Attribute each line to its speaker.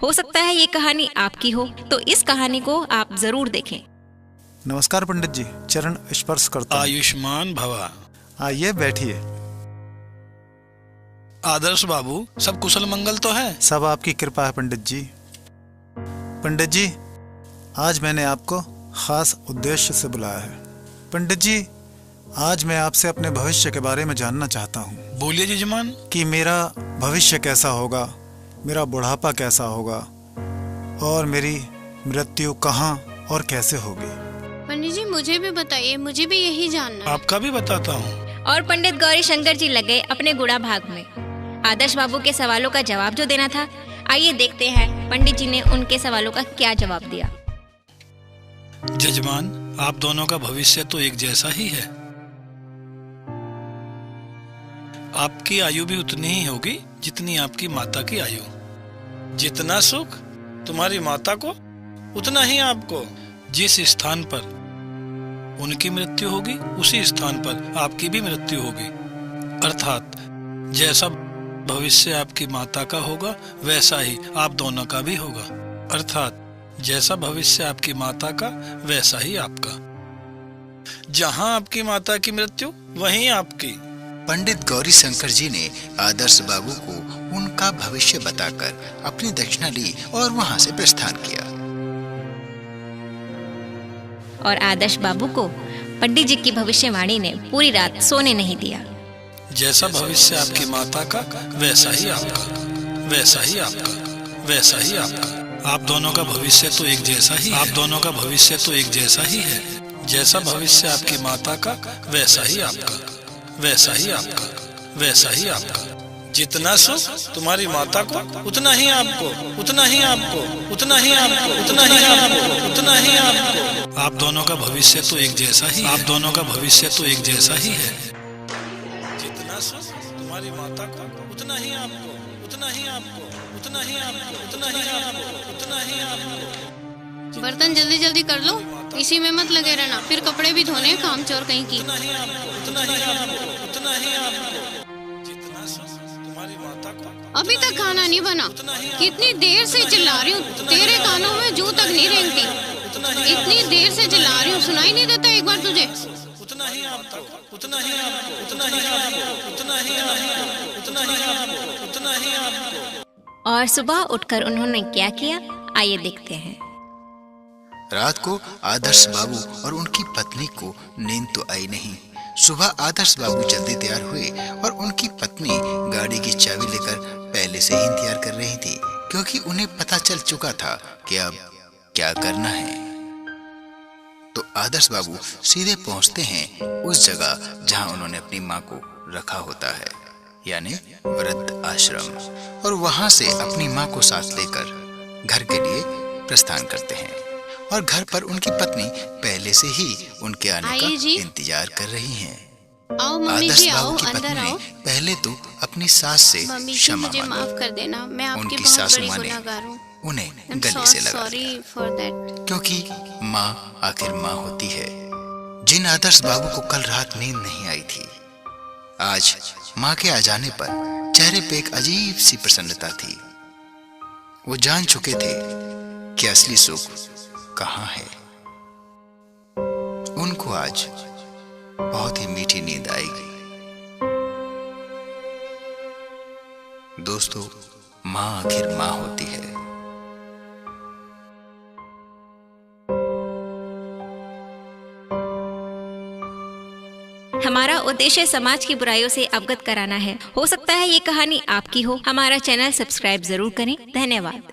Speaker 1: हो सकता है ये कहानी आपकी हो, तो इस कहानी को आप जरूर देखें।
Speaker 2: नमस्कार पंडित जी, चरण स्पर्श करता हूं।
Speaker 3: आयुष्मान भवा।
Speaker 2: आइए बैठिए।
Speaker 3: आदर्श बाबू, सब कुशल मंगल तो है?
Speaker 2: सब आपकी कृपा है पंडित जी। पंडित जी, आज मैंने आपको खास उद्देश्य से बुलाया है। पंडित जी, आज मैं आपसे अपने भविष्य के बारे में जानना चाहता हूँ।
Speaker 3: बोलिए जजमान।
Speaker 2: कि मेरा भविष्य कैसा होगा, मेरा बुढ़ापा कैसा होगा और मेरी मृत्यु कहाँ और कैसे होगी।
Speaker 4: पंडित जी, मुझे भी बताइए, मुझे भी यही जानना है।
Speaker 3: आपका भी बताता हूँ।
Speaker 1: और पंडित गौरी शंकर जी लगे अपने गुड़ा भाग में। आदर्श बाबू के सवालों का जवाब जो देना था, आइए देखते हैं पंडित जी ने उनके सवालों का क्या जवाब दिया।
Speaker 3: जजमान, आप दोनों का भविष्य तो एक जैसा ही है। आपकी आयु भी उतनी ही होगी जितनी आपकी माता की आयु। जितना सुख तुम्हारी माता को, उतना ही आपको। जिस स्थान पर उनकी मृत्यु होगी, उसी स्थान पर आपकी भी मृत्यु होगी। अर्थात जैसा भविष्य आपकी माता का होगा, वैसा ही आप दोनों का भी होगा। अर्थात जैसा भविष्य आपकी माता का, वैसा ही आपका। जहां आपकी माता की मृत्यु, वहीं आपकी।
Speaker 5: पंडित गौरी शंकर जी ने आदर्श बाबू को उनका भविष्य बताकर अपनी दक्षिणा ली और वहां से प्रस्थान किया।
Speaker 1: और आदर्श बाबू को पंडित जी की भविष्यवाणी ने पूरी रात सोने नहीं दिया।
Speaker 3: जैसा भविष्य आपकी माता का, वैसा ही आपका, वैसा ही आपका, वैसा ही आपका। आप दोनों का भविष्य तो एक जैसा ही, आप दोनों का भविष्य तो एक जैसा ही है। जैसा भविष्य आपकी माता का, वैसा ही आपका, वैसा ही आपका, वैसा ही आपका। जितना सुख तुम्हारी माता को, उतना ही आपको, उतना ही आपको, उतना ही आपको, उतना ही आपको, उतना ही आपको। आप दोनों का भविष्य तो एक जैसा ही, आप दोनों का भविष्य तो एक जैसा ही है। जितना सुख तुम्हारी माता को, उतना ही आपको, उतना ही आपको, उतना ही आपको, उतना ही आपको, उतना ही आपको।
Speaker 4: बर्तन जल्दी जल्दी कर लो, इसी में मत लगे रहना, फिर कपड़े भी धोने, काम चोर कहीं की।
Speaker 3: उतना ही आपको, उतना ही आपको, उतना ही आपको। जितना सुख तुम्हारी माता को।
Speaker 4: अभी तक खाना नहीं बना, कितनी देर से चिल्ला रही हूँ, तेरे कानों में जू तक नहीं रेंगती। इतनी देर से चिल्ला रही हूँ, सुनाई नहीं देता एक बार तुझे?
Speaker 3: उतना ही आपको, उतना ही आपको, उतना ही आपको, उतना ही आपको, उतना ही आपको, उतना ही आपको।
Speaker 1: और सुबह उठकर उन्होंने क्या किया, आइए देखते हैं।
Speaker 5: रात को आदर्श बाबू और उनकी पत्नी को नींद तो आई नहीं। सुबह आदर्श बाबू जल्दी तैयार हुए और उनकी पत्नी गाड़ी की चाबी लेकर पहले से ही इंतजार कर रही थी, क्योंकि उन्हें पता चल चुका था कि अब क्या करना है। तो आदर्श बाबू सीधे पहुंचते हैं उस जगह जहां उन्होंने अपनी मां को रखा होता है, यानी वृद्ध आश्रम, और वहां से अपनी मां को साथ लेकर घर के लिए प्रस्थान करते हैं। और घर पर उनकी पत्नी पहले से ही उनके आने का इंतजार कर रही हैं।
Speaker 4: आओ मम्मी
Speaker 5: आदर्श
Speaker 4: जी, आओ
Speaker 5: बाबू की
Speaker 4: अंदर
Speaker 5: पत्नी
Speaker 4: आओ।
Speaker 5: ने पहले तो अपनी सास से
Speaker 4: मम्मी जी,
Speaker 5: क्षमा
Speaker 4: मुझे
Speaker 5: मांगी।
Speaker 4: माफ कर देना, मैं आपकी
Speaker 5: उनकी
Speaker 4: बहुत
Speaker 5: सासू
Speaker 4: बड़ी
Speaker 5: माँ ने
Speaker 4: गुनहगार हूँ।
Speaker 5: उन्हें गले से लगा
Speaker 4: सॉरी
Speaker 5: लिया,
Speaker 4: फॉर दैट।
Speaker 5: क्योंकि माँ आखिर माँ होती है। जिन आदर्श बाबू को कल रात नींद नहीं आई थी, आज माँ के आ जाने पर चेहरे पे एक अजीब सी प्रसन्नता थी। वो जान चुके थे कि असली सुख कहाँ है। उनको आज बहुत ही मीठी नींद आएगी। दोस्तों, माँ आखिर माँ होती है।
Speaker 1: हमारा उद्देश्य समाज की बुराइयों से अवगत कराना है। हो सकता है ये कहानी आपकी हो। हमारा चैनल सब्सक्राइब जरूर करें। धन्यवाद।